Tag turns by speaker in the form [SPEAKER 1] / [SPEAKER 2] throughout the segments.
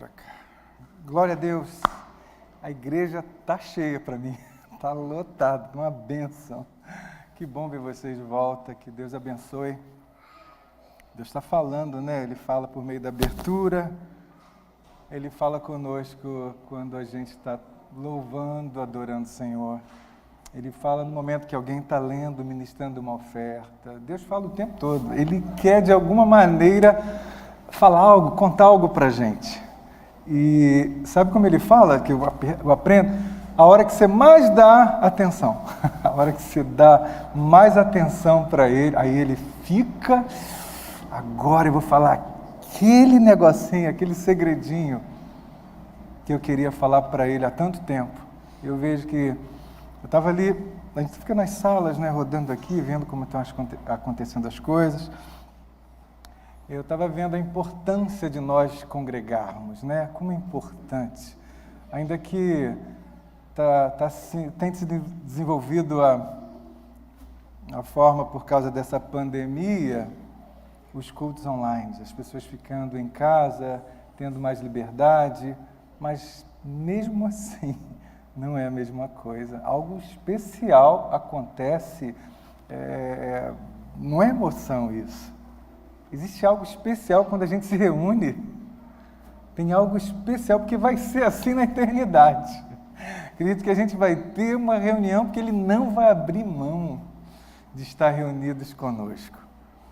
[SPEAKER 1] para cá. Glória a Deus. A igreja tá cheia para mim. Tá lotada, uma bênção. Que bom ver vocês de volta. Que Deus abençoe. Deus está falando, né? Ele fala por meio da abertura. Ele fala conosco quando a gente está louvando, adorando o Senhor. Ele fala no momento que alguém está lendo, ministrando uma oferta. Deus fala o tempo todo. Ele quer, de alguma maneira, falar algo, contar algo para a gente. E sabe como ele fala, que eu aprendo? A hora que você mais dá atenção. A hora que você dá mais atenção para ele, aí ele fica... Agora eu vou falar aquele negocinho, aquele segredinho que eu queria falar para ele há tanto tempo. Eu vejo que eu estava ali, a gente fica nas salas, né, rodando aqui, vendo como estão acontecendo as coisas. Eu estava vendo a importância de nós congregarmos, né? Como é importante. Ainda que tem se desenvolvido a forma por causa dessa pandemia, os cultos online, as pessoas ficando em casa, tendo mais liberdade, mas mesmo assim não é a mesma coisa. Algo especial acontece, não é emoção isso. Existe algo especial quando a gente se reúne. Tem algo especial porque vai ser assim na eternidade. Acredito que a gente vai ter uma reunião porque Ele não vai abrir mão de estar reunidos conosco.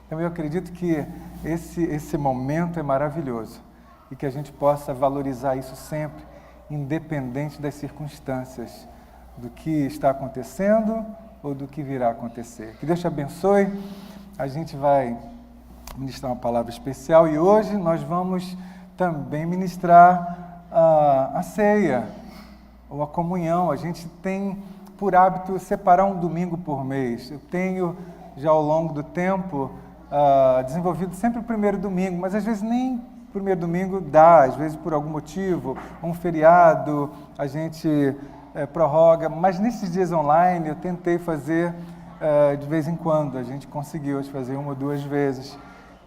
[SPEAKER 1] Então eu acredito que esse momento é maravilhoso e que a gente possa valorizar isso sempre, independente das circunstâncias, do que está acontecendo ou do que virá a acontecer. Que Deus te abençoe. A gente vai ministrar uma palavra especial e hoje nós vamos também ministrar a ceia ou a comunhão. A gente tem por hábito separar um domingo por mês. Eu tenho já ao longo do tempo desenvolvido sempre o primeiro domingo, mas às vezes nem o primeiro domingo dá, às vezes por algum motivo, um feriado, a gente prorroga, mas nesses dias online eu tentei fazer de vez em quando, a gente conseguiu hoje fazer uma ou duas vezes.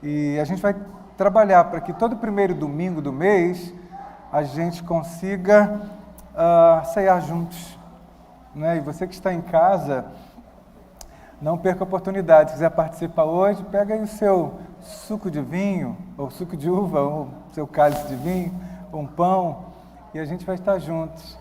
[SPEAKER 1] E a gente vai trabalhar para que todo primeiro domingo do mês a gente consiga ceiar juntos, né? E você que está em casa, não perca a oportunidade. Se quiser participar hoje, pega aí o seu suco de vinho, ou suco de uva, ou seu cálice de vinho, ou um pão, e a gente vai estar juntos,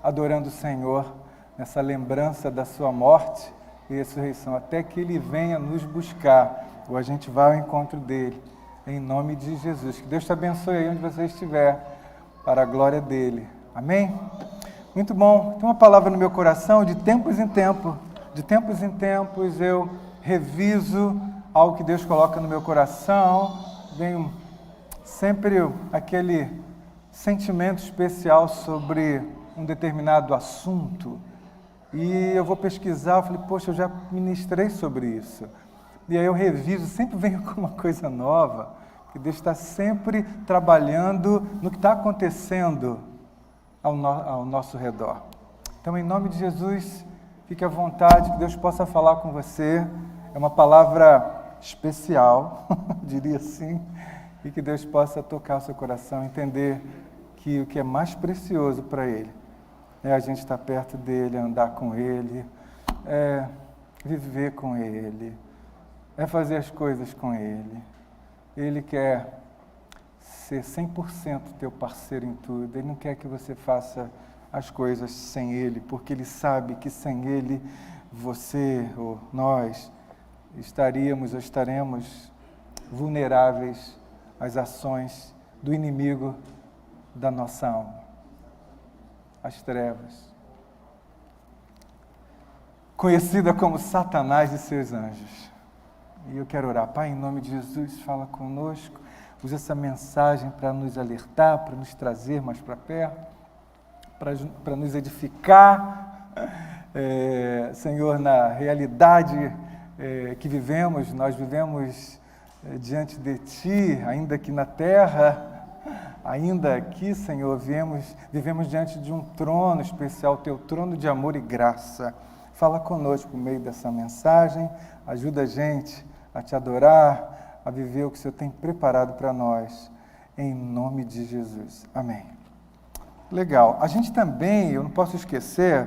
[SPEAKER 1] adorando o Senhor, nessa lembrança da sua morte e ressurreição, até que Ele venha nos buscar, ou a gente vai ao encontro dEle, em nome de Jesus. Que Deus te abençoe aí onde você estiver, para a glória dEle. Amém? Muito bom. Tem uma palavra no meu coração, de tempos em tempos eu reviso algo que Deus coloca no meu coração, vem sempre aquele sentimento especial sobre um determinado assunto, e eu vou pesquisar, eu falei, poxa, eu já ministrei sobre isso, e aí eu reviso, sempre venho com uma coisa nova, que Deus está sempre trabalhando no que está acontecendo ao nosso redor. Então, em nome de Jesus, fique à vontade, que Deus possa falar com você. É uma palavra especial, diria assim, e que Deus possa tocar o seu coração, entender que o que é mais precioso para Ele é a gente estar perto dEle, andar com Ele, viver com Ele, fazer as coisas com Ele. Ele quer ser 100% teu parceiro em tudo. Ele não quer que você faça as coisas sem Ele, porque Ele sabe que sem Ele, você ou nós estaríamos ou estaremos vulneráveis às ações do inimigo da nossa alma, as trevas, conhecida como Satanás e seus anjos. E eu quero orar. Pai, em nome de Jesus, fala conosco, usa essa mensagem para nos alertar, para nos trazer mais para perto, para nos edificar, Senhor, na realidade que vivemos. Nós vivemos diante de Ti, ainda aqui na terra, ainda aqui, Senhor, vivemos diante de um trono especial, Teu trono de amor e graça. Fala conosco por meio dessa mensagem, ajuda a gente a Te adorar, a viver o que o Senhor tem preparado para nós. em nome de Jesus. Amém. Legal. A gente também, eu não posso esquecer,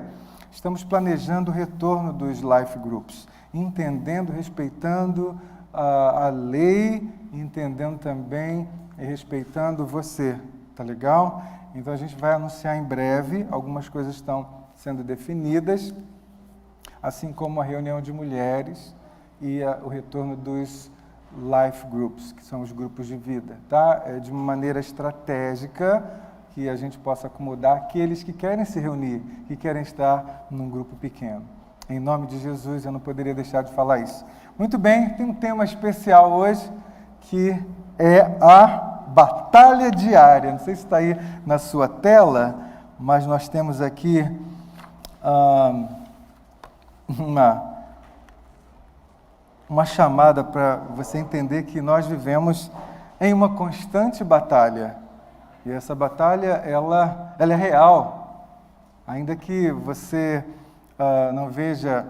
[SPEAKER 1] estamos planejando o retorno dos life groups, entendendo, respeitando a lei, entendendo também e respeitando você. Tá legal? Então a gente vai anunciar em breve, algumas coisas estão sendo definidas, assim como a reunião de mulheres e o retorno dos life groups, que são os grupos de vida, tá? De uma maneira estratégica, que a gente possa acomodar aqueles que querem se reunir, que querem estar num grupo pequeno. Em nome de Jesus, eu não poderia deixar de falar isso. Muito bem, tem um tema especial hoje, que é a batalha diária. Não sei se está aí na sua tela, mas nós temos aqui uma chamada para você entender que nós vivemos em uma constante batalha. E essa batalha, ela é real. Ainda que você não veja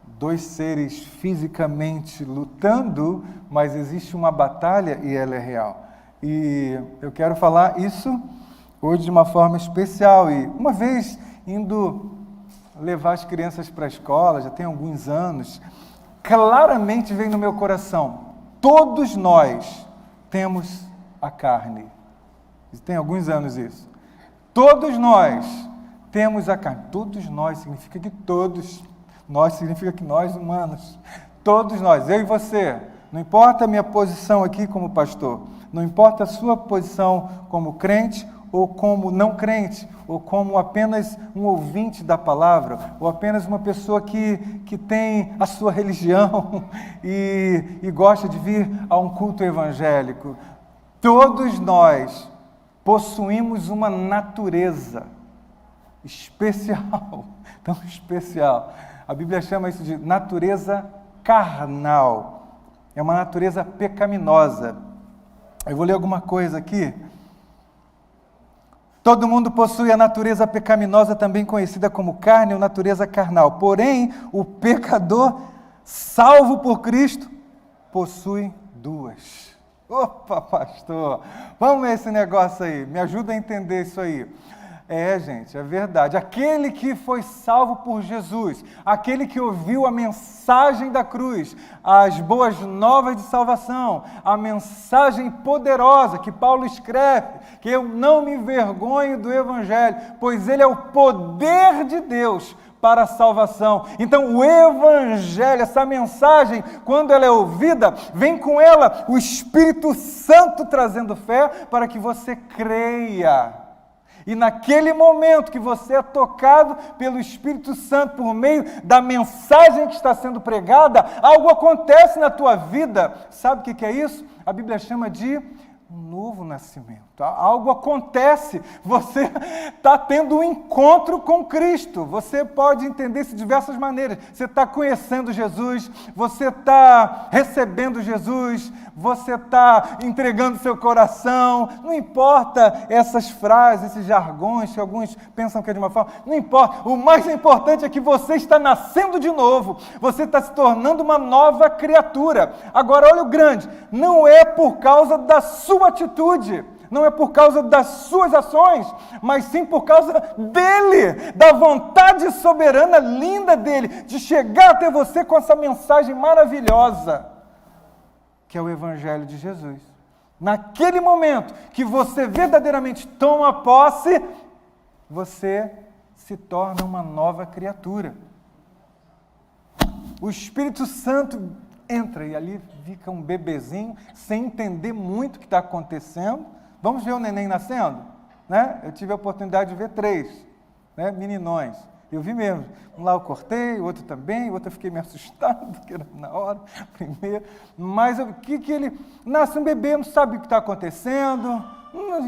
[SPEAKER 1] dois seres fisicamente lutando, mas existe uma batalha e ela é real. E eu quero falar isso hoje de uma forma especial. E uma vez indo levar as crianças para a escola, já tem alguns anos, claramente veio no meu coração, todos nós temos a carne. Tem alguns anos isso. Todos nós temos a carne. Todos nós significa que todos. Nós significa que nós humanos. Todos nós, eu e você. Não importa a minha posição aqui como pastor. Não importa a sua posição como crente ou como não crente, ou como apenas um ouvinte da palavra, ou apenas uma pessoa que tem a sua religião e gosta de vir a um culto evangélico. Todos nós possuímos uma natureza especial, tão especial. A Bíblia chama isso de natureza carnal. É uma natureza pecaminosa. Eu vou ler alguma coisa aqui. Todo mundo possui a natureza pecaminosa, também conhecida como carne ou natureza carnal. Porém, o pecador, salvo por Cristo, possui duas. Opa, pastor, vamos ver esse negócio aí, me ajuda a entender isso aí. Gente, é verdade. Aquele que foi salvo por Jesus, aquele que ouviu a mensagem da cruz, as boas novas de salvação, a mensagem poderosa que Paulo escreve, que eu não me envergonho do Evangelho, pois ele é o poder de Deus para a salvação. Então, o Evangelho, essa mensagem, quando ela é ouvida, vem com ela o Espírito Santo trazendo fé para que você creia. E naquele momento que você é tocado pelo Espírito Santo por meio da mensagem que está sendo pregada, algo acontece na tua vida. Sabe o que é isso? A Bíblia chama de um novo nascimento. Algo acontece, você está tendo um encontro com Cristo. Você pode entender isso de diversas maneiras. Você está conhecendo Jesus, você está recebendo Jesus, você está entregando seu coração. Não importa essas frases, esses jargões que alguns pensam que é de uma forma, não importa. O mais importante é que você está nascendo de novo, você está se tornando uma nova criatura. Agora, olha o grande, não é por causa da sua atitude, não é por causa das suas ações, mas sim por causa dele, da vontade soberana linda dele, de chegar até você com essa mensagem maravilhosa, que é o Evangelho de Jesus. Naquele momento que você verdadeiramente toma posse, você se torna uma nova criatura. O Espírito Santo entra e ali fica um bebezinho, sem entender muito o que está acontecendo. Vamos ver o neném nascendo? Né? Eu tive a oportunidade de ver 3, né? Meninões. Eu vi mesmo. Um lá eu cortei, o outro também, o outro eu fiquei meio assustado, porque era na hora, primeiro. Mas o que ele... Nasce um bebê, não sabe o que está acontecendo,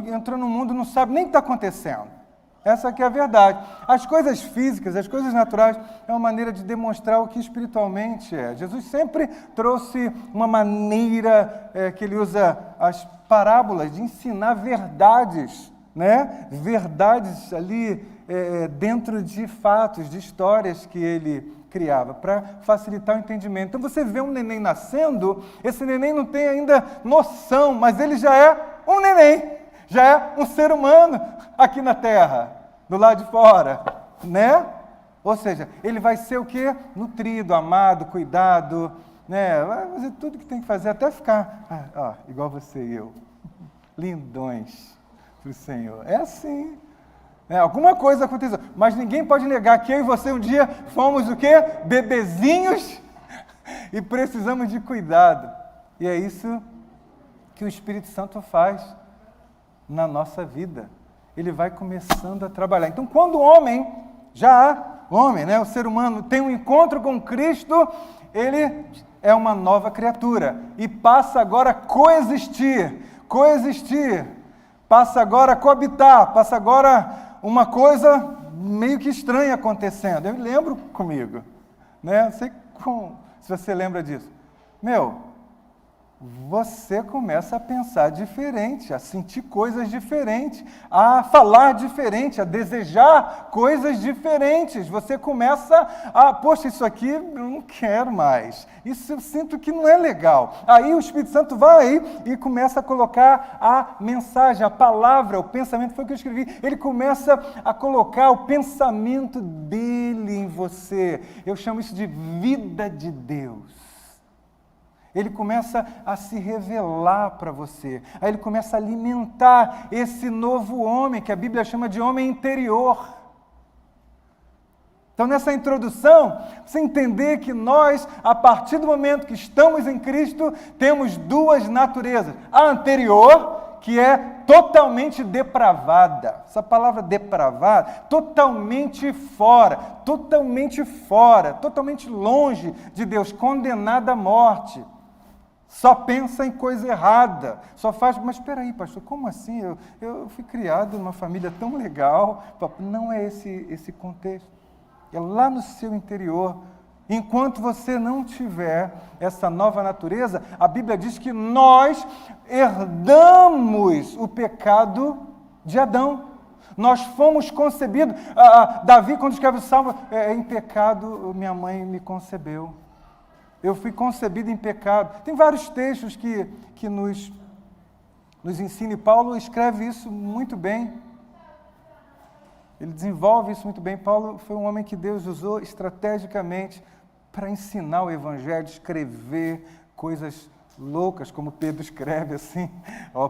[SPEAKER 1] entrou no mundo, não sabe nem o que está acontecendo. Essa aqui é a verdade. As coisas físicas, as coisas naturais, é uma maneira de demonstrar o que espiritualmente é. Jesus sempre trouxe uma maneira que ele usa as parábolas de ensinar verdades, né? Verdades ali dentro de fatos, de histórias que ele criava, para facilitar o entendimento. Então você vê um neném nascendo, esse neném não tem ainda noção, mas ele já é um neném. já é um ser humano aqui na terra, do lado de fora, né? Ou seja, ele vai ser o quê? Nutrido, amado, cuidado, né? Vai fazer tudo que tem que fazer, até ficar, igual você e eu, lindões para o Senhor. É assim. Alguma coisa aconteceu, mas ninguém pode negar que eu e você um dia fomos o quê? Bebezinhos e precisamos de cuidado. E é isso que o Espírito Santo faz na nossa vida. Ele vai começando a trabalhar. Então, quando o homem, o ser humano, tem um encontro com Cristo, ele é uma nova criatura e passa agora a coexistir, passa agora a coabitar, passa agora uma coisa meio que estranha acontecendo. Eu me lembro comigo, né? Não sei se você lembra disso. Você começa a pensar diferente, a sentir coisas diferentes, a falar diferente, a desejar coisas diferentes. Você começa poxa, isso aqui eu não quero mais. Isso eu sinto que não é legal. Aí o Espírito Santo vai e começa a colocar a mensagem, a palavra, o pensamento, foi o que eu escrevi. Ele começa a colocar o pensamento dele em você. Eu chamo isso de vida de Deus. Ele começa a se revelar para você. Aí ele começa a alimentar esse novo homem, que a Bíblia chama de homem interior. Então, nessa introdução, você entender que nós, a partir do momento que estamos em Cristo, temos duas naturezas. A anterior, que é totalmente depravada. Essa palavra depravada, totalmente fora, totalmente longe de Deus, condenada à morte. Só pensa em coisa errada, só faz... Mas espera aí, pastor, como assim? Eu fui criado numa família tão legal. Não é esse contexto. É lá no seu interior. Enquanto você não tiver essa nova natureza, a Bíblia diz que nós herdamos o pecado de Adão. Nós fomos concebidos. Davi, quando escreve o Salmo, em pecado minha mãe me concebeu. Eu fui concebido em pecado. Tem vários textos que nos ensina, e Paulo escreve isso muito bem. Ele desenvolve isso muito bem. Paulo foi um homem que Deus usou estrategicamente para ensinar o Evangelho, escrever coisas loucas, como Pedro escreve assim.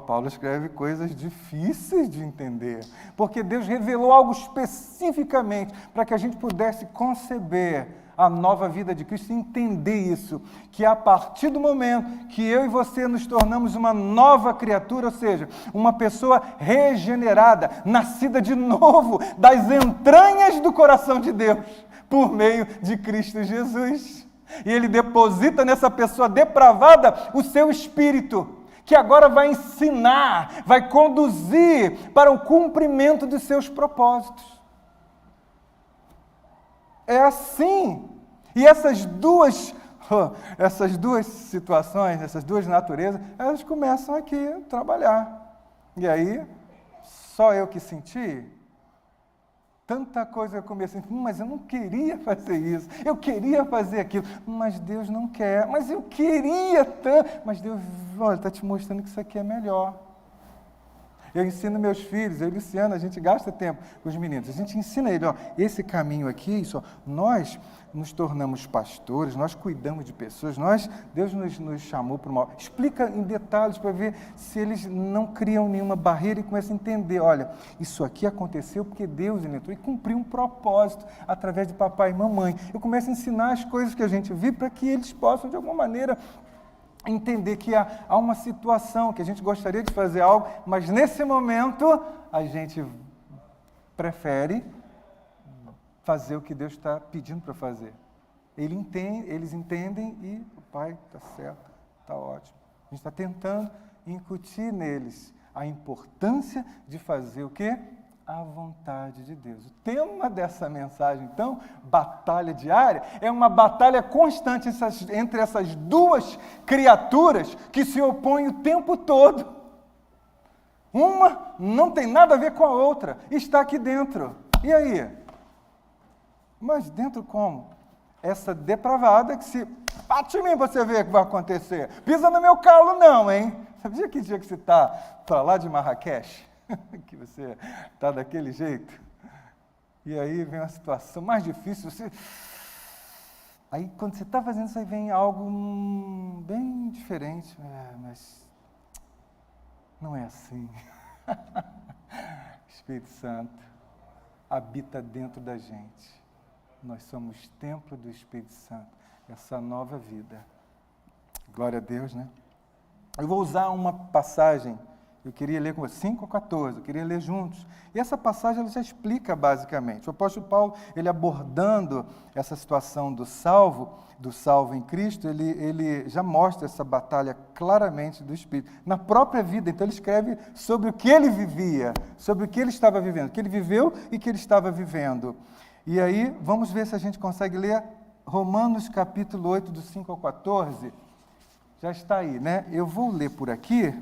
[SPEAKER 1] Paulo escreve coisas difíceis de entender, porque Deus revelou algo especificamente para que a gente pudesse conceber a nova vida de Cristo e entender isso, que a partir do momento que eu e você nos tornamos uma nova criatura, ou seja, uma pessoa regenerada, nascida de novo, das entranhas do coração de Deus, por meio de Cristo Jesus. E Ele deposita nessa pessoa depravada o seu espírito, que agora vai ensinar, vai conduzir para o cumprimento dos seus propósitos. É assim. E essas duas situações, essas duas naturezas, elas começam aqui a trabalhar. E aí, só eu que senti, tanta coisa eu comecei, mas eu não queria fazer isso, eu queria fazer aquilo, mas Deus não quer, mas eu queria tanto, mas Deus, está te mostrando que isso aqui é melhor. Eu ensino meus filhos, eu e Luciana, a gente gasta tempo com os meninos, a gente ensina ele, esse caminho aqui, nós nos tornamos pastores, nós cuidamos de pessoas, Deus nos chamou para uma... Explica em detalhes para ver se eles não criam nenhuma barreira e começam a entender, olha, isso aqui aconteceu porque Deus entrou e cumpriu um propósito através de papai e mamãe. Eu começo a ensinar as coisas que a gente vive para que eles possam, de alguma maneira, entender que há uma situação que a gente gostaria de fazer algo, mas nesse momento a gente prefere fazer o que Deus está pedindo para fazer. Eles entendem e o pai está certo, está ótimo. A gente está tentando incutir neles a importância de fazer o quê? A vontade de Deus. O tema dessa mensagem, então, batalha diária, é uma batalha constante entre essas duas criaturas que se opõem o tempo todo. Uma não tem nada a ver com a outra, está aqui dentro. E aí? Mas dentro como? Essa depravada que se bate em mim, você vê o que vai acontecer. Pisa no meu calo não, hein? Sabe aquele dia que você está para lá de Marrakech, que você está daquele jeito, e aí vem uma situação mais difícil, aí quando você está fazendo isso, aí vem algo bem diferente, mas não é assim. Espírito Santo habita dentro da gente. Nós somos templo do Espírito Santo, essa nova vida. Glória a Deus, né? Eu vou usar uma passagem, eu queria ler com você, 5:14, eu queria ler juntos. E essa passagem ela já explica basicamente. O apóstolo Paulo, ele abordando essa situação do salvo em Cristo, ele já mostra essa batalha claramente do Espírito, na própria vida. Então ele escreve sobre o que ele vivia, sobre o que ele estava vivendo, o que ele viveu e o que ele estava vivendo. E aí, vamos ver se a gente consegue ler Romanos capítulo 8, do 5 ao 14. Já está aí, né? Eu vou ler por aqui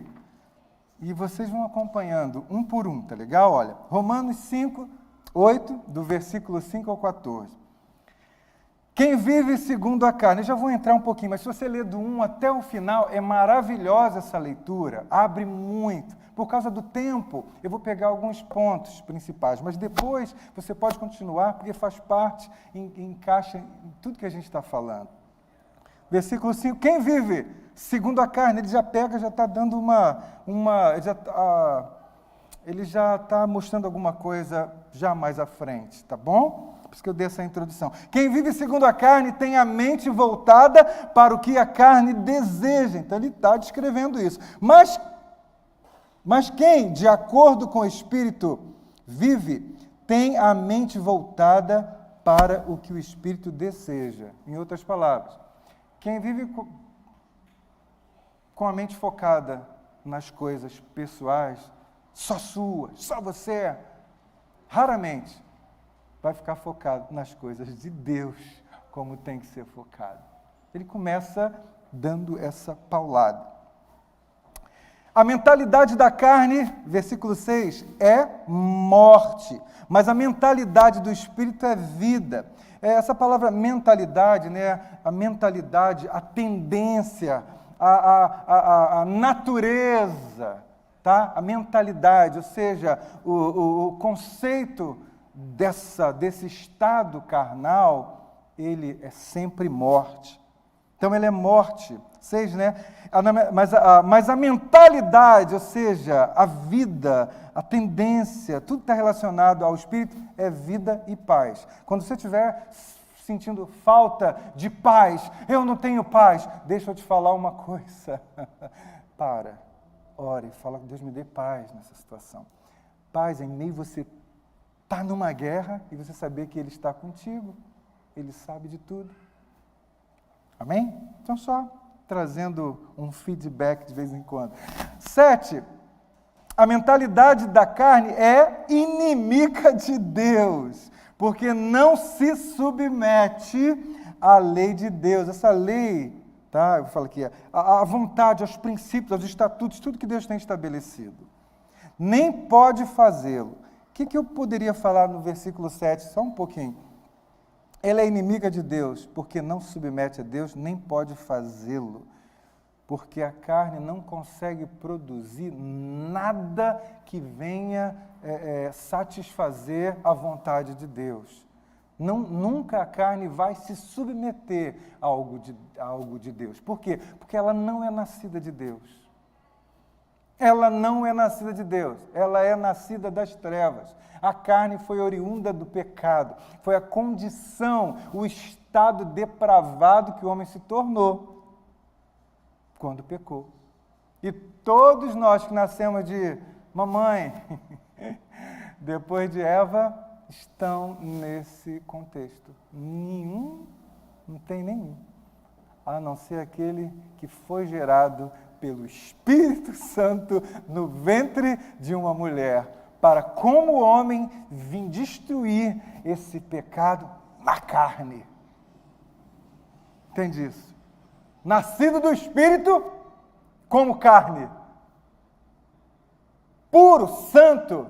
[SPEAKER 1] e vocês vão acompanhando um por um, tá legal? Olha, Romanos 5, 8, do versículo 5 ao 14. Quem vive segundo a carne, eu já vou entrar um pouquinho, mas se você ler do 1 até o final, é maravilhosa essa leitura, abre muito. Por causa do tempo, eu vou pegar alguns pontos principais, mas depois você pode continuar, porque faz parte, encaixa em tudo que a gente está falando. Versículo 5, quem vive segundo a carne, ele já pega, já está dando ele já está mostrando alguma coisa já mais à frente, tá bom? Por isso que eu dei essa introdução. Quem vive segundo a carne tem a mente voltada para o que a carne deseja. Então ele está descrevendo isso. Mas quem, de acordo com o Espírito, vive, tem a mente voltada para o que o Espírito deseja. Em outras palavras, quem vive com a mente focada nas coisas pessoais, só suas, só você, raramente vai ficar focado nas coisas de Deus, como tem que ser focado. Ele começa dando essa paulada. A mentalidade da carne, versículo 6, é morte, mas a mentalidade do Espírito é vida. Essa palavra mentalidade, né? A mentalidade, a tendência, a natureza, tá? A mentalidade, ou seja, o conceito desse estado carnal, ele é sempre morte. Então, ele é morte. 6, né? Mas a mentalidade, ou seja, a vida, a tendência, tudo que está relacionado ao Espírito é vida e paz. Quando você estiver sentindo falta de paz, eu não tenho paz, deixa eu te falar uma coisa. Para, ore, fala que Deus me dê paz nessa situação. Paz em meio você está numa guerra e você saber que Ele está contigo, Ele sabe de tudo. Amém? Então só trazendo um feedback de vez em quando. 7, a mentalidade da carne é inimiga de Deus, porque não se submete à lei de Deus. Essa lei, tá? Eu falo aqui, a vontade, aos princípios, aos estatutos, tudo que Deus tem estabelecido. Nem pode fazê-lo. O que eu poderia falar no versículo 7? Só um pouquinho. Ela é inimiga de Deus, porque não se submete a Deus, nem pode fazê-lo, porque a carne não consegue produzir nada que venha satisfazer a vontade de Deus. Nunca a carne vai se submeter a algo de Deus. Por quê? Porque ela não é nascida de Deus. Ela não é nascida de Deus, ela é nascida das trevas. A carne foi oriunda do pecado, foi a condição, o estado depravado que o homem se tornou quando pecou. E todos nós que nascemos de mamãe, depois de Eva, estão nesse contexto. Não tem nenhum, a não ser aquele que foi gerado pelo Espírito Santo no ventre de uma mulher, para como homem vir destruir esse pecado na carne. Entende isso? Nascido do Espírito como carne. Puro, santo,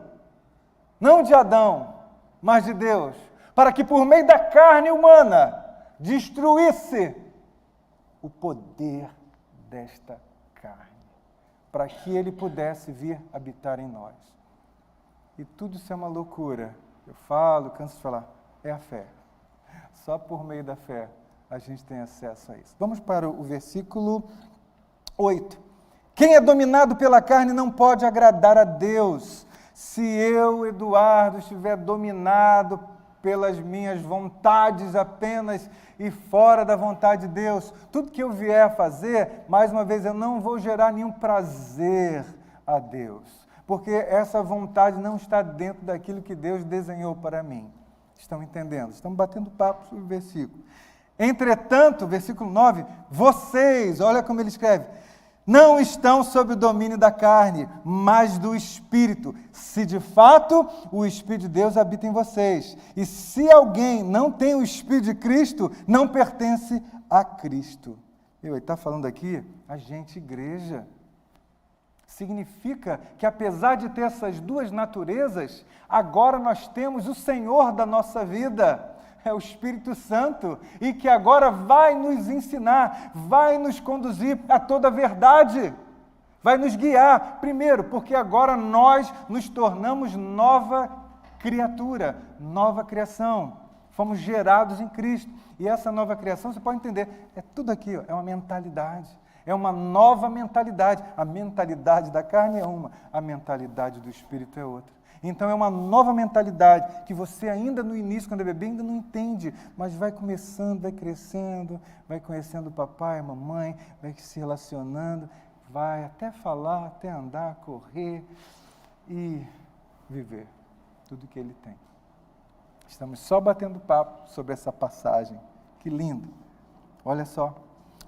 [SPEAKER 1] não de Adão, mas de Deus, para que por meio da carne humana destruísse o poder desta carne. para que Ele pudesse vir habitar em nós. E tudo isso é uma loucura. Eu falo, canso de falar, é a fé. Só por meio da fé a gente tem acesso a isso. Vamos para o versículo 8. Quem é dominado pela carne não pode agradar a Deus. Se eu, Eduardo, estiver dominado pelas minhas vontades apenas e fora da vontade de Deus, tudo que eu vier a fazer, mais uma vez, eu não vou gerar nenhum prazer a Deus, porque essa vontade não está dentro daquilo que Deus desenhou para mim. Estão entendendo? Estamos batendo papo sobre o versículo. Entretanto, versículo 9, vocês, olha como ele escreve, não estão sob o domínio da carne, mas do Espírito, se de fato o Espírito de Deus habita em vocês. E se alguém não tem o Espírito de Cristo, não pertence a Cristo. Ele está falando aqui, a gente, igreja. Significa que apesar de ter essas duas naturezas, agora nós temos o Senhor da nossa vida, é o Espírito Santo, e que agora vai nos ensinar, vai nos conduzir a toda a verdade, vai nos guiar. Primeiro, porque agora nós nos tornamos nova criatura, nova criação. Fomos gerados em Cristo. E essa nova criação, você pode entender, é tudo aqui, é uma mentalidade. É uma nova mentalidade. A mentalidade da carne é uma, a mentalidade do Espírito é outra. Então é uma nova mentalidade que você ainda no início, quando é bebê, ainda não entende, mas vai começando, vai crescendo, vai conhecendo o papai, a mamãe, vai se relacionando, vai até falar, até andar, correr e viver tudo que ele tem. Estamos só batendo papo sobre essa passagem. Que lindo! Olha só.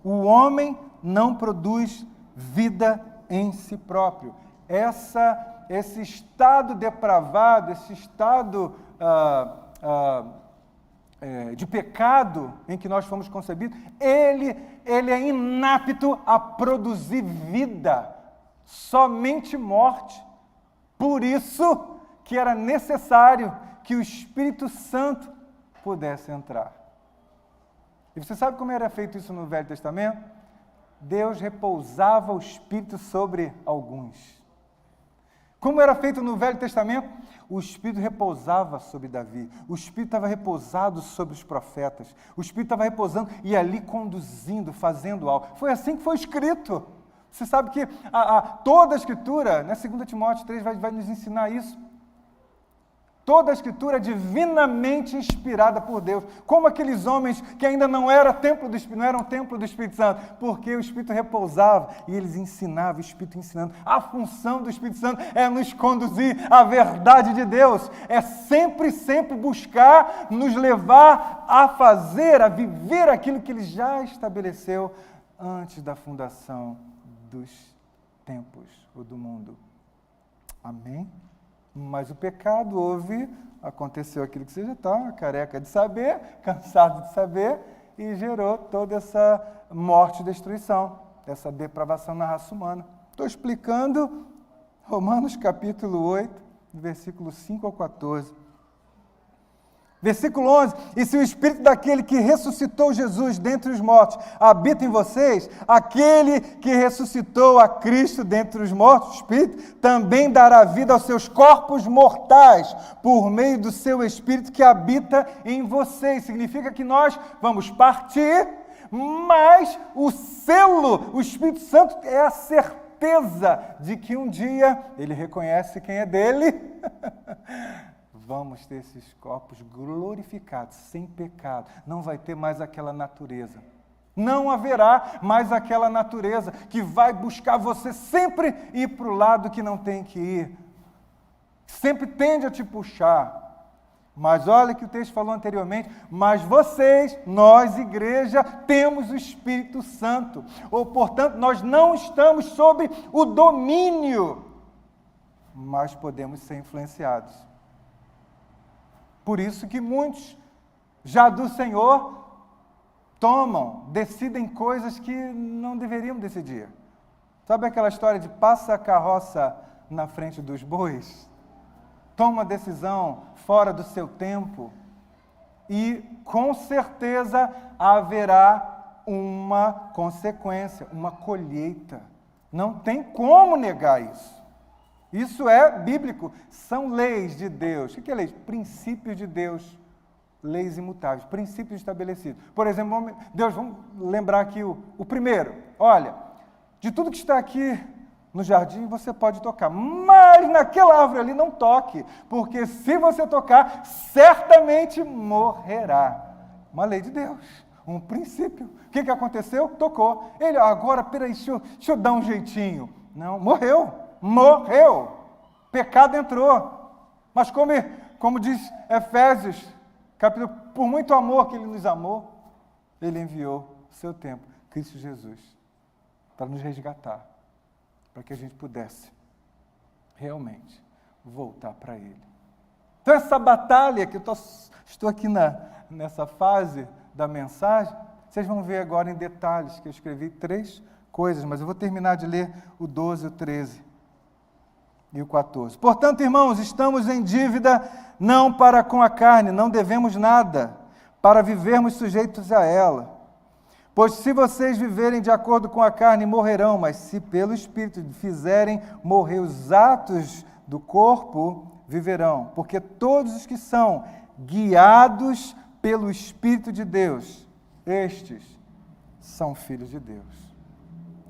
[SPEAKER 1] O homem não produz vida em si próprio. Esse estado depravado, esse estado de pecado em que nós fomos concebidos, ele é inapto a produzir vida, somente morte. Por isso que era necessário que o Espírito Santo pudesse entrar. E você sabe como era feito isso no Velho Testamento? Deus repousava o Espírito sobre alguns. Como era feito no Velho Testamento? O Espírito repousava sobre Davi, o Espírito estava repousado sobre os profetas, o Espírito estava repousando e ali conduzindo, fazendo algo. Foi assim que foi escrito. Você sabe que toda a Escritura, né, 2 Timóteo 3 vai nos ensinar isso. Toda a Escritura é divinamente inspirada por Deus, como aqueles homens que ainda não eram templo do Espírito Santo, porque o Espírito repousava e eles ensinavam, o Espírito ensinando. A função do Espírito Santo é nos conduzir à verdade de Deus, é sempre buscar nos levar a fazer, a viver aquilo que Ele já estabeleceu antes da fundação dos tempos ou do mundo. Amém? Mas o pecado houve, aconteceu aquilo que você já está careca de saber, cansado de saber, e gerou toda essa morte e destruição, essa depravação na raça humana. Estou explicando Romanos capítulo 8, versículos 5 ao 14. Versículo 11, e se o Espírito daquele que ressuscitou Jesus dentre os mortos habita em vocês, aquele que ressuscitou a Cristo dentre os mortos, o Espírito, também dará vida aos seus corpos mortais, por meio do seu Espírito que habita em vocês. Significa que nós vamos partir, mas o selo, o Espírito Santo é a certeza de que um dia ele reconhece quem é dele. Vamos ter esses corpos glorificados, sem pecado. Não vai ter mais aquela natureza. Não haverá mais aquela natureza que vai buscar você sempre ir para o lado que não tem que ir. Sempre tende a te puxar. Mas olha que o texto falou anteriormente, mas vocês, nós, igreja, temos o Espírito Santo. Ou, portanto, nós não estamos sob o domínio, mas podemos ser influenciados. Por isso que muitos, já do Senhor, decidem coisas que não deveriam decidir. Sabe aquela história de passa a carroça na frente dos bois? Toma decisão fora do seu tempo e, com certeza, haverá uma consequência, uma colheita. Não tem como negar isso. Isso é bíblico. São leis de Deus. O que é leis? Princípios de Deus. Leis imutáveis, princípios estabelecidos. Por exemplo, Deus, vamos lembrar aqui o primeiro. Olha, de tudo que está aqui no jardim você pode tocar, mas naquela árvore ali não toque, porque se você tocar, certamente morrerá. Uma lei de Deus, um princípio. O que aconteceu? Tocou. Ele, agora, peraí, deixa eu dar um jeitinho. Não, morreu. Pecado entrou. Mas como diz Efésios, capítulo, por muito amor que Ele nos amou, Ele enviou o seu tempo, Cristo Jesus, para nos resgatar, para que a gente pudesse realmente voltar para Ele. Então essa batalha que eu estou aqui nessa fase da mensagem, vocês vão ver agora em detalhes, que eu escrevi 3 coisas, mas eu vou terminar de ler o 12, o 13 e o 14. Portanto, irmãos, estamos em dívida não para com a carne, não devemos nada, para vivermos sujeitos a ela. Pois se vocês viverem de acordo com a carne, morrerão, mas se pelo Espírito fizerem morrer os atos do corpo, viverão. Porque todos os que são guiados pelo Espírito de Deus, estes são filhos de Deus.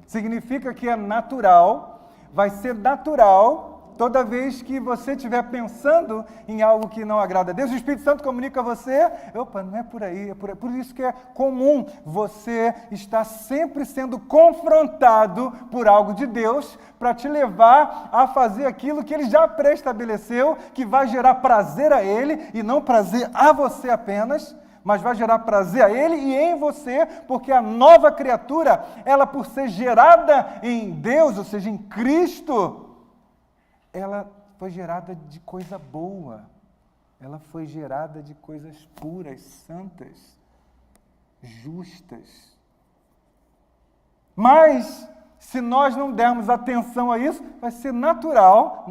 [SPEAKER 1] Significa que é natural, vai ser natural, toda vez que você estiver pensando em algo que não agrada a Deus, o Espírito Santo comunica a você, opa, não é por aí, é por aí. Por isso que é comum você estar sempre sendo confrontado por algo de Deus para te levar a fazer aquilo que Ele já pré-estabeleceu, que vai gerar prazer a Ele e não prazer a você apenas, mas vai gerar prazer a Ele e em você, porque a nova criatura, ela por ser gerada em Deus, ou seja, em Cristo, ela foi gerada de coisa boa, ela foi gerada de coisas puras, santas, justas. Mas, se nós não dermos atenção a isso, vai ser natural,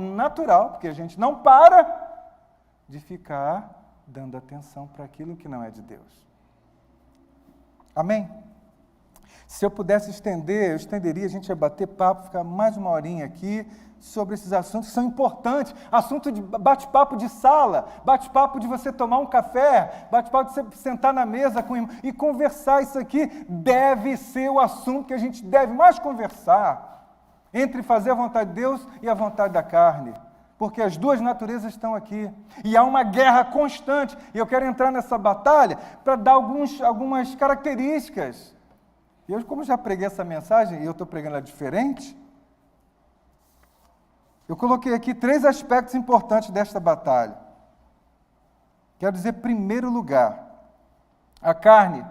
[SPEAKER 1] porque a gente não para de ficar dando atenção para aquilo que não é de Deus. Amém? Se eu pudesse estender, eu estenderia, a gente ia bater papo, ficar mais uma horinha aqui sobre esses assuntos que são importantes. Assunto de bate-papo de sala, bate-papo de você tomar um café, bate-papo de você sentar na mesa com irmão e conversar. Isso aqui deve ser o assunto que a gente deve mais conversar, entre fazer a vontade de Deus e a vontade da carne. Porque as duas naturezas estão aqui. E há uma guerra constante. E eu quero entrar nessa batalha para dar algumas características. E eu, como já preguei essa mensagem, e eu estou pregando ela diferente, eu coloquei aqui 3 aspectos importantes desta batalha. Quero dizer, primeiro lugar, a carne,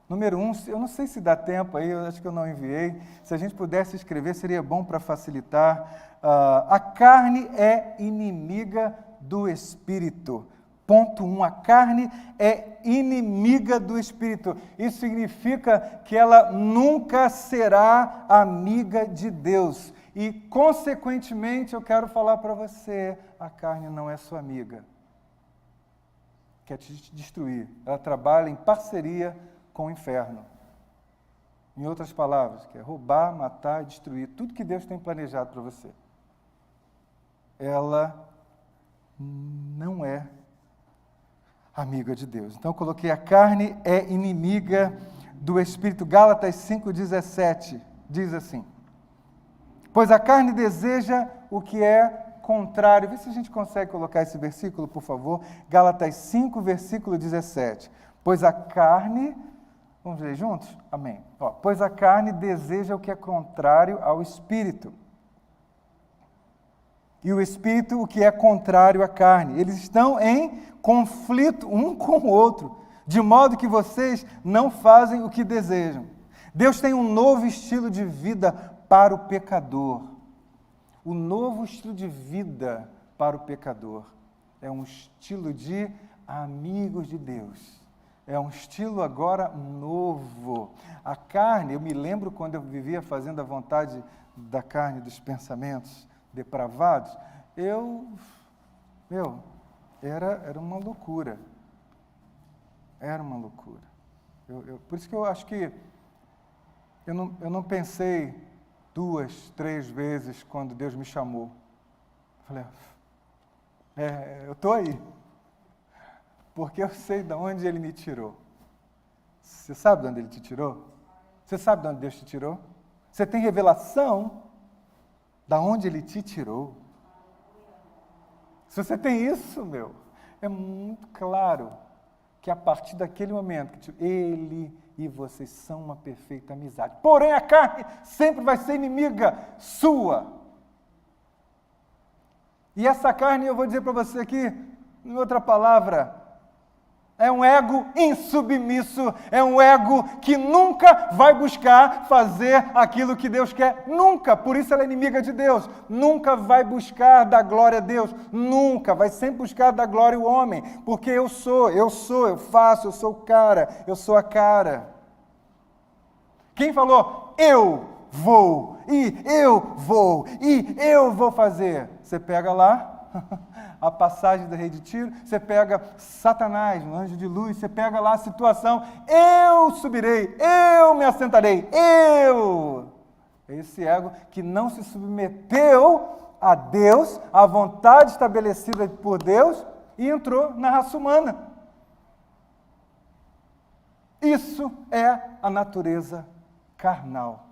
[SPEAKER 1] número 1, eu não sei se dá tempo aí, eu acho que eu não enviei, se a gente pudesse escrever seria bom para facilitar. A carne é inimiga do Espírito. Ponto 1, a carne é inimiga do Espírito. Isso significa que ela nunca será amiga de Deus. E, consequentemente, eu quero falar para você, a carne não é sua amiga. Quer te destruir. Ela trabalha em parceria com o inferno. Em outras palavras, quer roubar, matar, destruir tudo que Deus tem planejado para você. Ela não é amiga de Deus. Então eu coloquei a carne é inimiga do Espírito. Gálatas 5,17 diz assim: pois a carne deseja o que é contrário. Vê se a gente consegue colocar esse versículo, por favor. Gálatas 5, versículo 17. Pois a carne, vamos ler juntos? Amém. Pois a carne deseja o que é contrário ao Espírito. E o Espírito, o que é contrário à carne. Eles estão em conflito um com o outro, de modo que vocês não fazem o que desejam. Deus tem um novo estilo de vida para o pecador. O novo estilo de vida para o pecador é um estilo de amigos de Deus. É um estilo agora novo. A carne, eu me lembro quando eu vivia fazendo a vontade da carne, dos pensamentos depravados, era uma loucura. Era uma loucura. Por isso que eu acho que eu não pensei 2, 3 vezes quando Deus me chamou. Falei, eu estou aí. Porque eu sei de onde Ele me tirou. Você sabe de onde Ele te tirou? Você sabe de onde Deus te tirou? Você tem revelação de onde Ele te tirou? Se você tem isso, é muito claro que a partir daquele momento que Ele e vocês são uma perfeita amizade. Porém, a carne sempre vai ser inimiga sua. E essa carne, eu vou dizer para você aqui, em outra palavra, é um ego insubmisso, é um ego que nunca vai buscar fazer aquilo que Deus quer, nunca, por isso ela é inimiga de Deus, nunca vai buscar dar glória a Deus, nunca, vai sempre buscar dar glória ao homem, porque eu faço, eu sou o cara, eu sou a cara. Quem falou, eu vou fazer? Você pega lá, a passagem do rei de Tiro, você pega Satanás, um anjo de luz, você pega lá a situação, eu subirei, eu me assentarei, eu. Esse ego que não se submeteu a Deus, à vontade estabelecida por Deus, e entrou na raça humana. Isso é a natureza carnal.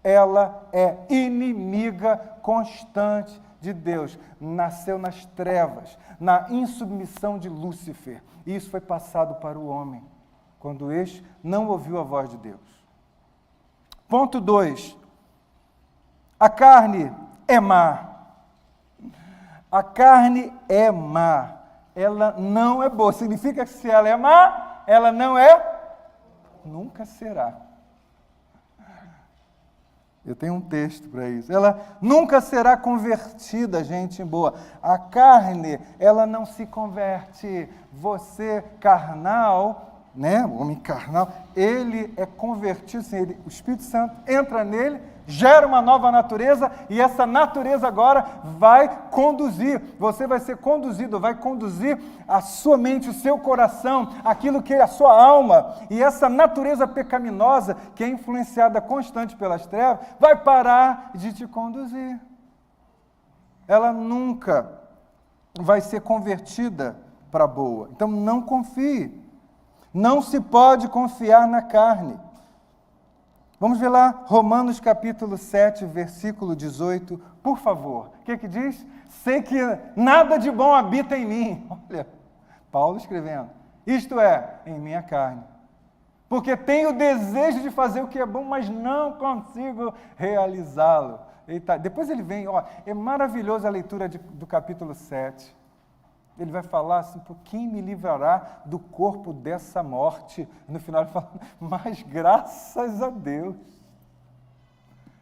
[SPEAKER 1] Ela é inimiga constante de Deus, nasceu nas trevas, na insubmissão de Lúcifer. E isso foi passado para o homem, quando este não ouviu a voz de Deus. Ponto 2. A carne é má. A carne é má. Ela não é boa. Significa que se ela é má, ela não é, nunca será. Eu tenho um texto para isso. Ela nunca será convertida, gente boa. A carne, ela não se converte. Você, carnal, o homem carnal, ele é convertido, assim, o Espírito Santo entra nele, gera uma nova natureza, e essa natureza agora vai conduzir, você vai ser conduzido, vai conduzir a sua mente, o seu coração, aquilo que é a sua alma, e essa natureza pecaminosa, que é influenciada constante pelas trevas, vai parar de te conduzir. Ela nunca vai ser convertida para boa. Então não confie. Não se pode confiar na carne. Vamos ver lá, Romanos capítulo 7, versículo 18, por favor. O que diz? Sei que nada de bom habita em mim. Olha, Paulo escrevendo. Isto é, em minha carne. Porque tenho o desejo de fazer o que é bom, mas não consigo realizá-lo. Depois ele vem, é maravilhosa a leitura do capítulo 7. Ele vai falar assim, por quem me livrará do corpo dessa morte? No final ele fala, mas graças a Deus.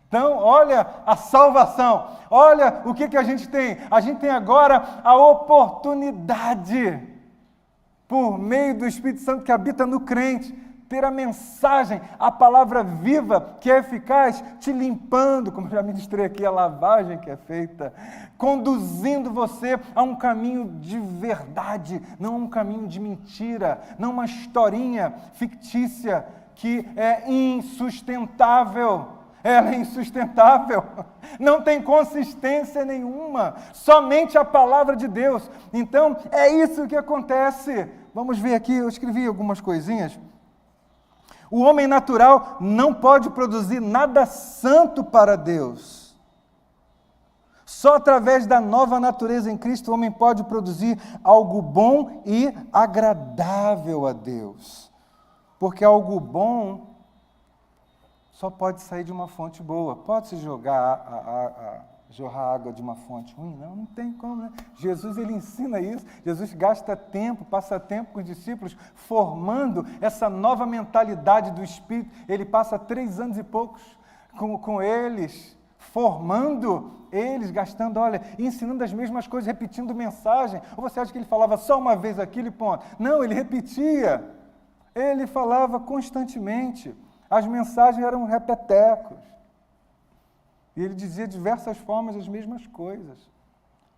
[SPEAKER 1] Então, olha a salvação, olha o que a gente tem. A gente tem agora a oportunidade, por meio do Espírito Santo que habita no crente, ter a mensagem, a palavra viva, que é eficaz, te limpando, como já ministrei aqui, a lavagem que é feita, conduzindo você a um caminho de verdade, não um caminho de mentira, não uma historinha fictícia que é insustentável. Ela é insustentável, não tem consistência nenhuma, somente a palavra de Deus. Então, é isso que acontece. Vamos ver aqui, eu escrevi algumas coisinhas. O homem natural não pode produzir nada santo para Deus. Só através da nova natureza em Cristo o homem pode produzir algo bom e agradável a Deus. Porque algo bom só pode sair de uma fonte boa. Pode-se jorrar água de uma fonte ruim? Não tem como, né? Jesus, ele ensina isso. Jesus gasta tempo, passa tempo com os discípulos, formando essa nova mentalidade do Espírito. Ele passa 3 anos e poucos com eles, formando eles, gastando, ensinando as mesmas coisas, repetindo mensagem. Ou você acha que ele falava só uma vez aquilo e ponto? Não, ele repetia. Ele falava constantemente. As mensagens eram repetecos. E ele dizia de diversas formas as mesmas coisas,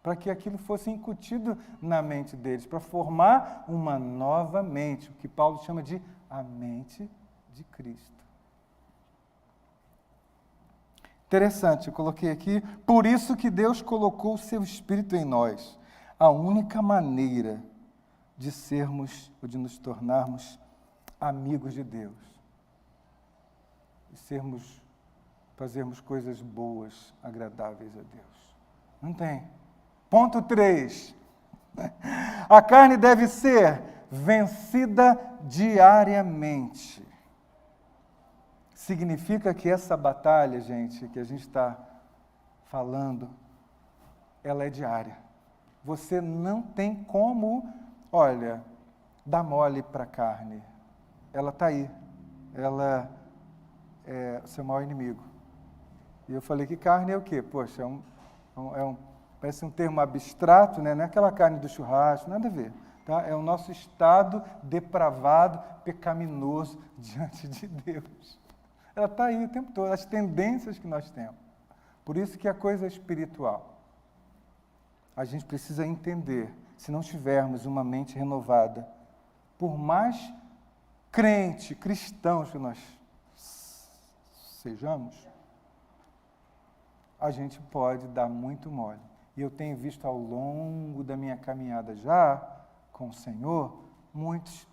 [SPEAKER 1] para que aquilo fosse incutido na mente deles, para formar uma nova mente, o que Paulo chama de a mente de Cristo. Interessante, eu coloquei aqui, por isso que Deus colocou o seu Espírito em nós. A única maneira de sermos ou de nos tornarmos amigos de Deus. E fazermos coisas boas, agradáveis a Deus. Não tem. Ponto 3. A carne deve ser vencida diariamente. Significa que essa batalha, gente, que a gente está falando, ela é diária. Você não tem como, dar mole para a carne. Ela está aí. Ela é o seu maior inimigo. E eu falei que carne é o quê? Poxa, parece um termo abstrato, né? Não é aquela carne do churrasco, nada a ver. Tá? É o nosso estado depravado, pecaminoso diante de Deus. Ela está aí o tempo todo, as tendências que nós temos. Por isso que a coisa é espiritual. A gente precisa entender, se não tivermos uma mente renovada, por mais cristãos que nós sejamos, a gente pode dar muito mole. E eu tenho visto ao longo da minha caminhada já com o Senhor, muitos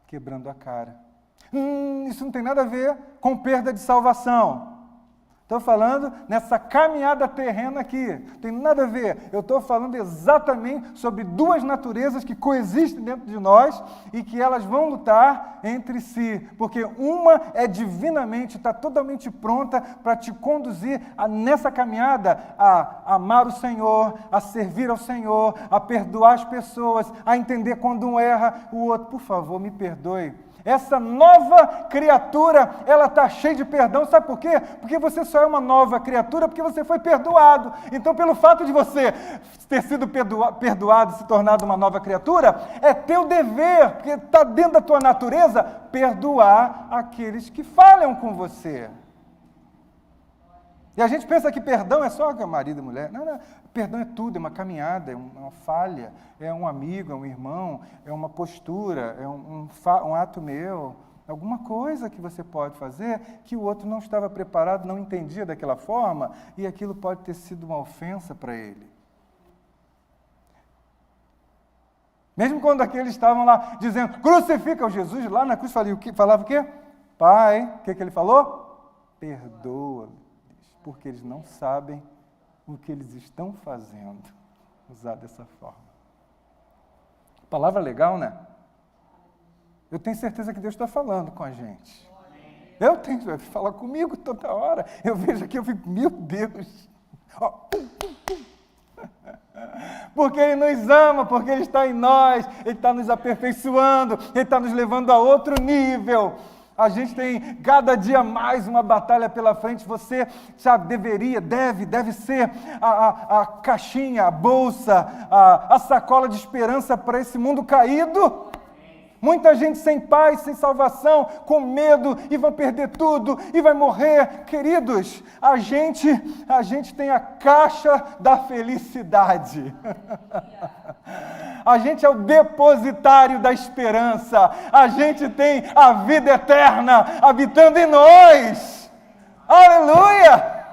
[SPEAKER 1] quebrando a cara. Isso não tem nada a ver com perda de salvação. Estou falando nessa caminhada terrena aqui. Não tem nada a ver. Eu estou falando exatamente sobre duas naturezas que coexistem dentro de nós e que elas vão lutar entre si. Porque uma é divinamente, está totalmente pronta para te conduzir nessa caminhada a amar o Senhor, a servir ao Senhor, a perdoar as pessoas, a entender quando um erra, o outro, por favor, me perdoe. Essa nova criatura, ela está cheia de perdão, sabe por quê? Porque você só é uma nova criatura porque você foi perdoado. Então, pelo fato de você ter sido perdoado, se tornado uma nova criatura, é teu dever, porque está dentro da tua natureza, perdoar aqueles que falham com você. E a gente pensa que perdão é só marido e mulher. Não. Perdão é tudo, é uma caminhada, é uma falha, é um amigo, é um irmão, é uma postura, é um ato meu, alguma coisa que você pode fazer que o outro não estava preparado, não entendia daquela forma, e aquilo pode ter sido uma ofensa para ele. Mesmo quando aqueles estavam lá dizendo, crucifica o Jesus, lá na cruz falava o quê? Pai, o que ele falou? Perdoa-lhes, porque eles não sabem o que eles estão fazendo, usar dessa forma. Palavra legal, né? Eu tenho certeza que Deus está falando com a gente. Eu tenho, vai falar comigo toda hora. Eu vejo aqui, eu fico, meu Deus. Porque Ele nos ama, porque Ele está em nós, Ele está nos aperfeiçoando, Ele está nos levando a outro nível. A gente tem cada dia mais uma batalha pela frente. Você, sabe, deve ser a caixinha, a bolsa, a sacola de esperança para esse mundo caído. Muita gente sem paz, sem salvação, com medo, e vão perder tudo, e vai morrer. Queridos, a gente tem a caixa da felicidade. A gente é o depositário da esperança. A gente tem a vida eterna habitando em nós. Aleluia!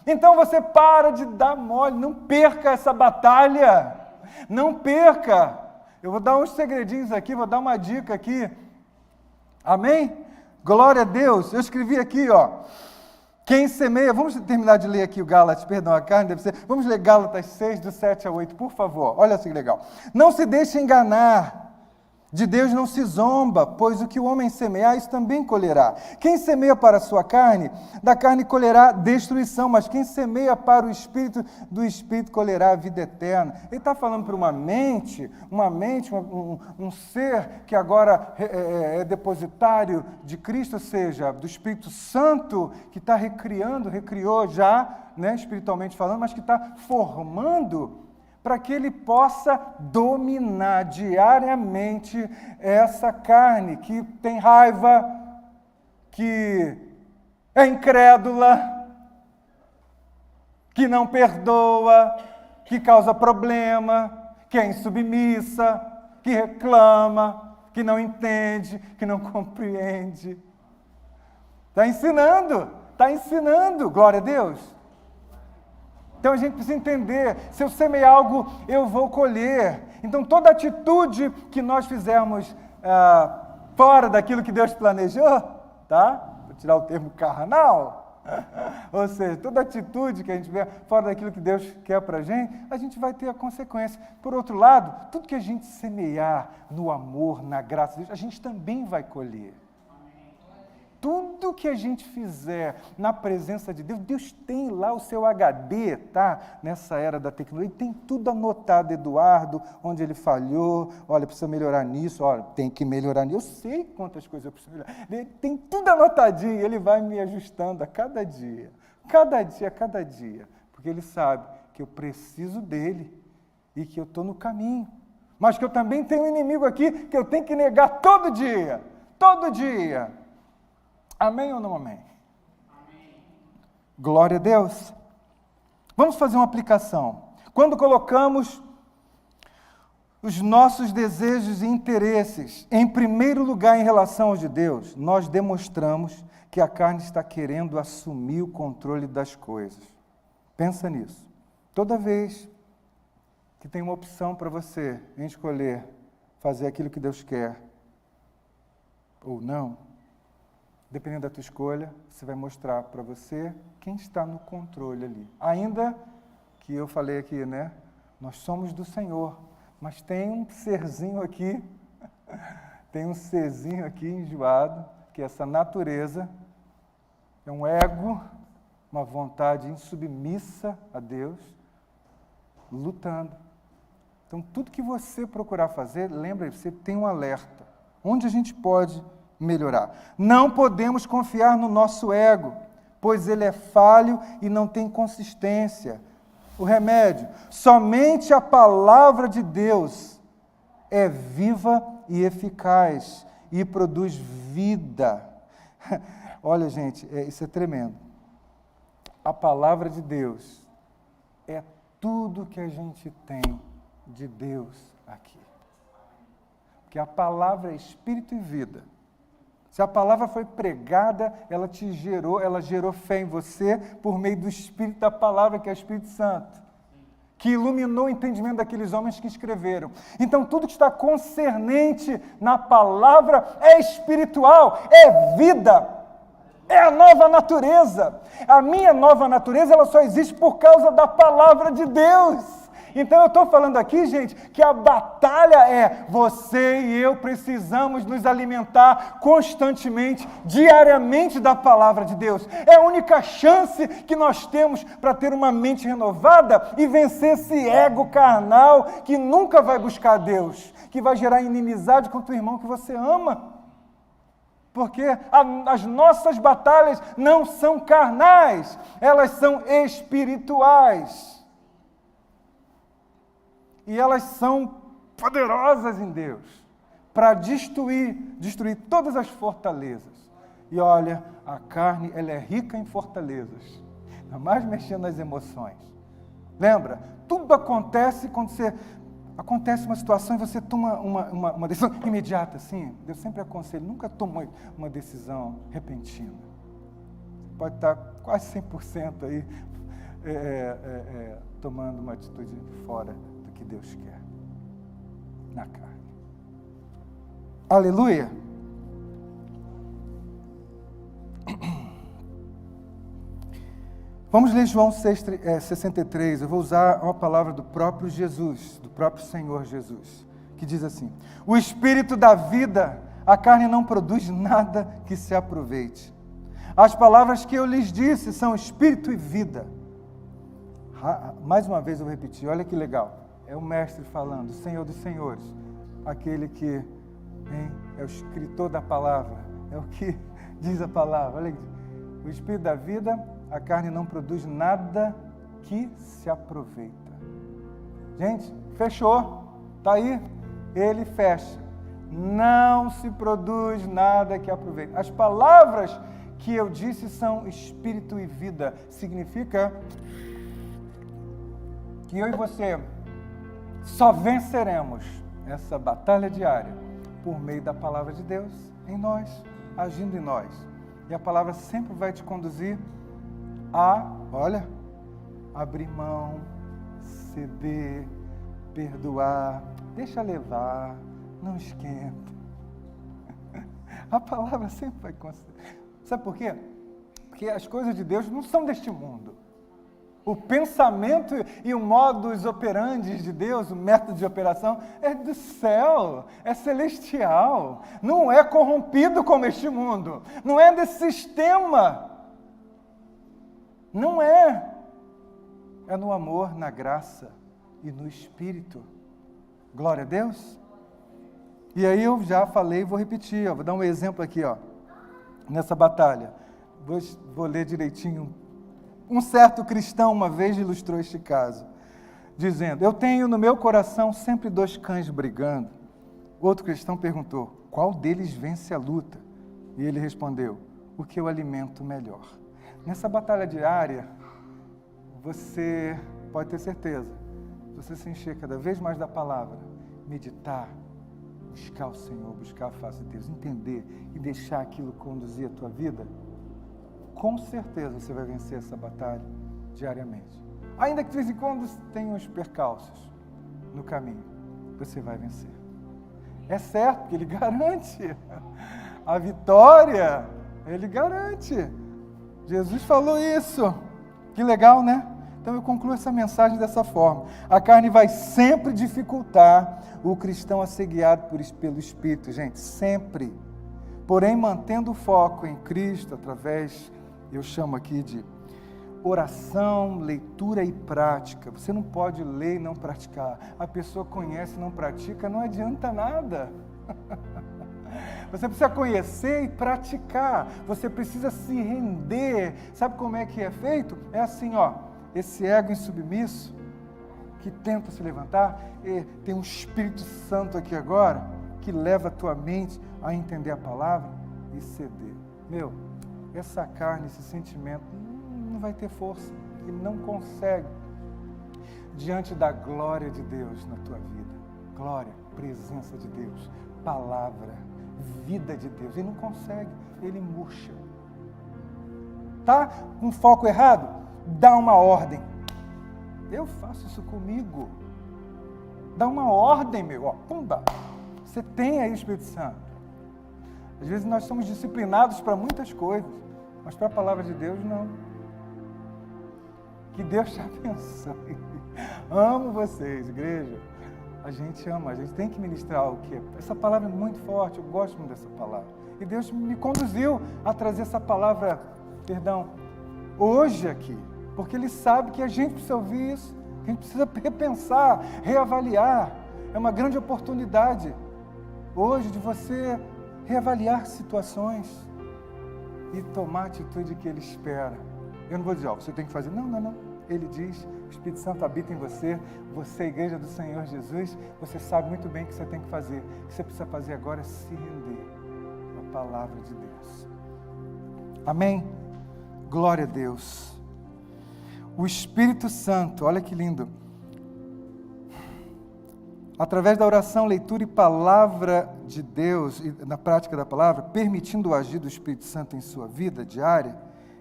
[SPEAKER 1] Então você para de dar mole, não perca essa batalha. Não perca. Eu vou dar uns segredinhos aqui, vou dar uma dica aqui. Amém? Glória a Deus. Eu escrevi aqui, quem semeia, vamos terminar de ler aqui o Gálatas, a carne deve ser, vamos ler Gálatas 6, do 7 a 8, por favor, olha assim que legal. Não se deixe enganar, de Deus não se zomba, pois o que o homem semear, isso também colherá. Quem semeia para a sua carne, da carne colherá destruição, mas quem semeia para o Espírito, do Espírito colherá a vida eterna. Ele está falando para uma mente, um ser que agora é depositário de Cristo, ou seja, do Espírito Santo, que está recriou já, né, espiritualmente falando, mas que está formando para que ele possa dominar diariamente essa carne que tem raiva, que é incrédula, que não perdoa, que causa problema, que é insubmissa, que reclama, que não entende, que não compreende. Está ensinando, glória a Deus. Então a gente precisa entender, se eu semear algo, eu vou colher. Então toda atitude que nós fizermos fora daquilo que Deus planejou, tá? Vou tirar o termo carnal, ou seja, toda atitude que a gente vê fora daquilo que Deus quer para a gente vai ter a consequência. Por outro lado, tudo que a gente semear no amor, na graça de Deus, a gente também vai colher. Tudo que a gente fizer na presença de Deus, Deus tem lá o seu HD, tá? Nessa era da tecnologia, tem tudo anotado, Eduardo, onde ele falhou, olha, precisa melhorar nisso, olha, tem que melhorar nisso, eu sei quantas coisas eu preciso melhorar, tem tudo anotadinho, ele vai me ajustando a cada dia, porque ele sabe que eu preciso dele e que eu estou no caminho, mas que eu também tenho um inimigo aqui que eu tenho que negar todo dia. Amém ou não amém? Amém. Glória a Deus. Vamos fazer uma aplicação. Quando colocamos os nossos desejos e interesses em primeiro lugar em relação aos de Deus, nós demonstramos que a carne está querendo assumir o controle das coisas. Pensa nisso. Toda vez que tem uma opção para você em escolher fazer aquilo que Deus quer ou não, dependendo da tua escolha, você vai mostrar para você quem está no controle ali. Ainda que eu falei aqui, né? Nós somos do Senhor, mas tem um serzinho aqui enjoado, que é essa natureza, é um ego, uma vontade insubmissa a Deus, lutando. Então, tudo que você procurar fazer, lembra, você tem um alerta. Onde a gente pode melhorar? Não podemos confiar no nosso ego, pois ele é falho e não tem consistência. O remédio, somente a palavra de Deus é viva e eficaz e produz vida. Olha, gente, isso é tremendo. A palavra de Deus é tudo que a gente tem de Deus aqui. Porque a palavra é espírito e vida. Se a palavra foi pregada, ela gerou fé em você por meio do Espírito da palavra, que é o Espírito Santo, que iluminou o entendimento daqueles homens que escreveram. Então, tudo que está concernente na palavra é espiritual, é vida, é a nova natureza. A minha nova natureza, ela só existe por causa da palavra de Deus. Então eu estou falando aqui, gente, que a batalha é você e eu precisamos nos alimentar constantemente, diariamente da palavra de Deus. É a única chance que nós temos para ter uma mente renovada e vencer esse ego carnal que nunca vai buscar Deus, que vai gerar inimizade contra o irmão que você ama. Porque as nossas batalhas não são carnais, elas são espirituais. E elas são poderosas em Deus para destruir todas as fortalezas. E olha, a carne, ela é rica em fortalezas, ainda mais mexendo nas emoções. Lembra? Tudo acontece quando acontece uma situação e você toma uma decisão imediata, assim. Deus sempre aconselha, nunca toma uma decisão repentina. Você pode estar quase 100% aí tomando uma atitude fora que Deus quer na carne. Aleluia! Vamos ler João 6,63. Eu vou usar uma palavra do próprio Jesus, do próprio Senhor Jesus, que diz assim: o Espírito da vida, a carne não produz nada que se aproveite. As palavras que eu lhes disse são Espírito e vida. Mais uma vez eu vou repetir, olha que legal. É o Mestre falando, o Senhor dos Senhores, aquele que é o escritor da palavra, é o que diz a palavra. Olha, o Espírito da vida, a carne não produz nada que se aproveita. Gente, fechou, está aí, ele fecha. Não se produz nada que aproveita. As palavras que eu disse são Espírito e vida. Significa que eu e você só venceremos essa batalha diária por meio da palavra de Deus em nós, agindo em nós. E a palavra sempre vai te conduzir a, olha, abrir mão, ceder, perdoar, deixa levar, não esquenta. A palavra sempre vai conseguir. Sabe por quê? Porque as coisas de Deus não são deste mundo. O pensamento e o modus operandi de Deus, o método de operação, é do céu, é celestial. Não é corrompido como este mundo. Não é desse sistema. Não é. É no amor, na graça e no Espírito. Glória a Deus. E aí eu já falei, vou repetir, vou dar um exemplo aqui, nessa batalha. Vou ler direitinho. Um certo cristão uma vez ilustrou este caso, dizendo: eu tenho no meu coração sempre 2 cães brigando. Outro cristão perguntou: qual deles vence a luta? E ele respondeu: o que eu alimento melhor. Nessa batalha diária, você pode ter certeza, você se encher cada vez mais da palavra, meditar, buscar o Senhor, buscar a face de Deus, entender e deixar aquilo conduzir a tua vida, com certeza você vai vencer essa batalha diariamente. Ainda que de vez em quando tenha uns percalços no caminho, você vai vencer. É certo, porque Ele garante a vitória, Ele garante. Jesus falou isso. Que legal, né? Então eu concluo essa mensagem dessa forma. A carne vai sempre dificultar o cristão a ser guiado pelo Espírito, gente, sempre. Porém, mantendo o foco em Cristo, através, eu chamo aqui de oração, leitura e prática. Você não pode ler e não praticar. A pessoa conhece e não pratica, não adianta nada. Você precisa conhecer e praticar. Você precisa se render. Sabe como é que é feito? É assim, esse ego insubmisso que tenta se levantar, tem um Espírito Santo aqui agora que leva a tua mente a entender a palavra e ceder. Essa carne, esse sentimento não vai ter força. Ele não consegue diante da glória de Deus na tua vida. Glória, presença de Deus, palavra, vida de Deus. Ele não consegue, ele murcha. Tá com foco errado? Dá uma ordem. Eu faço isso comigo. Dá uma ordem, pumba. Você tem aí o Espírito Santo. Às vezes nós somos disciplinados para muitas coisas, mas para a palavra de Deus, não. Que Deus te abençoe. Amo vocês, igreja. A gente ama, a gente tem que ministrar o quê? Essa palavra é muito forte, eu gosto muito dessa palavra. E Deus me conduziu a trazer essa palavra, hoje aqui. Porque Ele sabe que a gente precisa ouvir isso, que a gente precisa repensar, reavaliar. É uma grande oportunidade hoje de você reavaliar situações e tomar a atitude que Ele espera. Eu não vou dizer, você tem que fazer. Não. Ele diz, o Espírito Santo habita em você, você é a igreja do Senhor Jesus, você sabe muito bem o que você tem que fazer. O que você precisa fazer agora é se render à palavra de Deus. Amém? Glória a Deus. O Espírito Santo, olha que lindo. Através da oração, leitura e palavra de Deus, e na prática da palavra, permitindo o agir do Espírito Santo em sua vida diária,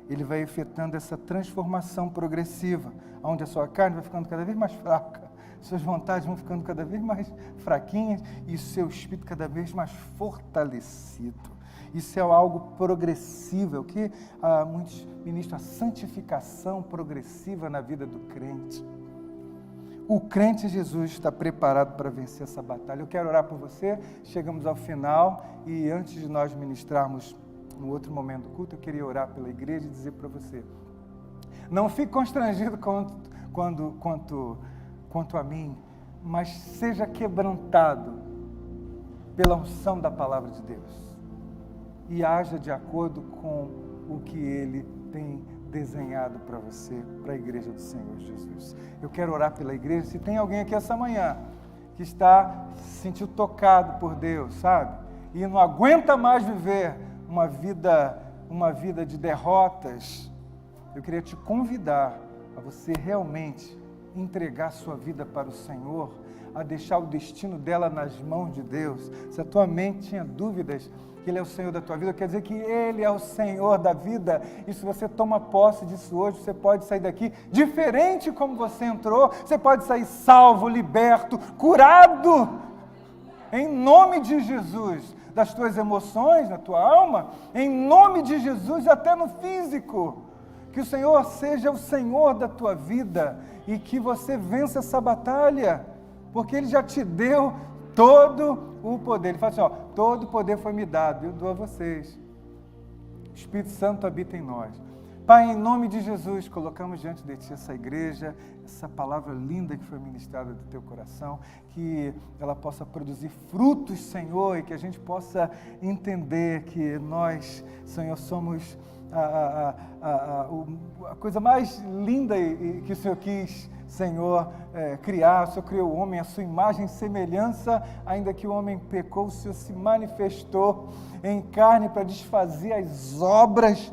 [SPEAKER 1] ele vai efetando essa transformação progressiva, onde a sua carne vai ficando cada vez mais fraca, suas vontades vão ficando cada vez mais fraquinhas e o seu espírito cada vez mais fortalecido. Isso é algo progressivo, que muitos ministram a santificação progressiva na vida do crente. O crente em Jesus está preparado para vencer essa batalha. Eu quero orar por você, chegamos ao final e antes de nós ministrarmos no outro momento do culto, eu queria orar pela igreja e dizer para você, não fique constrangido quanto a mim, mas seja quebrantado pela unção da palavra de Deus e haja de acordo com o que Ele tem desenhado para você, para a igreja do Senhor Jesus. Eu quero orar pela igreja. Se tem alguém aqui essa manhã que está se sentindo tocado por Deus, sabe? E não aguenta mais viver uma vida de derrotas, eu queria te convidar a você realmente entregar sua vida para o Senhor, a deixar o destino dela nas mãos de Deus. Se a tua mente tinha dúvidas que Ele é o Senhor da tua vida, quer dizer que Ele é o Senhor da vida. E se você toma posse disso hoje, você pode sair daqui diferente como você entrou. Você pode sair salvo, liberto, curado, em nome de Jesus, das tuas emoções, na tua alma, em nome de Jesus, até no físico. Que o Senhor seja o Senhor da tua vida e que você vença essa batalha, porque Ele já te deu todo o poder. Ele fala assim, todo o poder foi me dado, eu dou a vocês. O Espírito Santo habita em nós. Pai, em nome de Jesus, colocamos diante de Ti essa igreja, essa palavra linda que foi ministrada do Teu coração, que ela possa produzir frutos, Senhor, e que a gente possa entender que nós, Senhor, somos a coisa mais linda que o Senhor quis, Senhor, criar. O Senhor criou o homem à sua imagem e semelhança, ainda que o homem pecou, o Senhor se manifestou em carne para desfazer as obras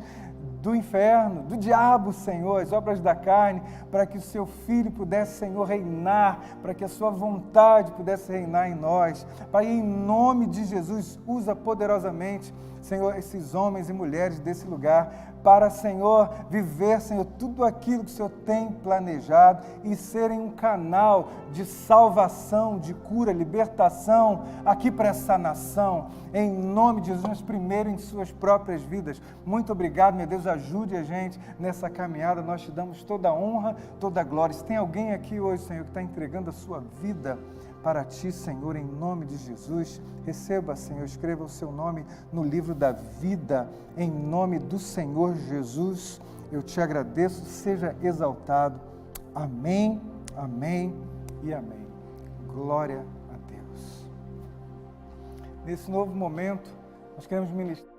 [SPEAKER 1] do inferno, do diabo, Senhor, as obras da carne, para que o seu Filho pudesse, Senhor, reinar, para que a sua vontade pudesse reinar em nós. Pai, em nome de Jesus, usa poderosamente, Senhor, esses homens e mulheres desse lugar, para, Senhor, viver, Senhor, tudo aquilo que o Senhor tem planejado e serem um canal de salvação, de cura, libertação aqui para essa nação, em nome de Jesus, mas primeiro em suas próprias vidas. Muito obrigado, meu Deus, ajude a gente nessa caminhada, nós te damos toda a honra, toda a glória. Se tem alguém aqui hoje, Senhor, que está entregando a sua vida para Ti, Senhor, em nome de Jesus, receba, Senhor, escreva o seu nome no livro da vida, em nome do Senhor Jesus, eu te agradeço, seja exaltado. Amém, amém e amém. Glória a Deus. Nesse novo momento, nós queremos ministrar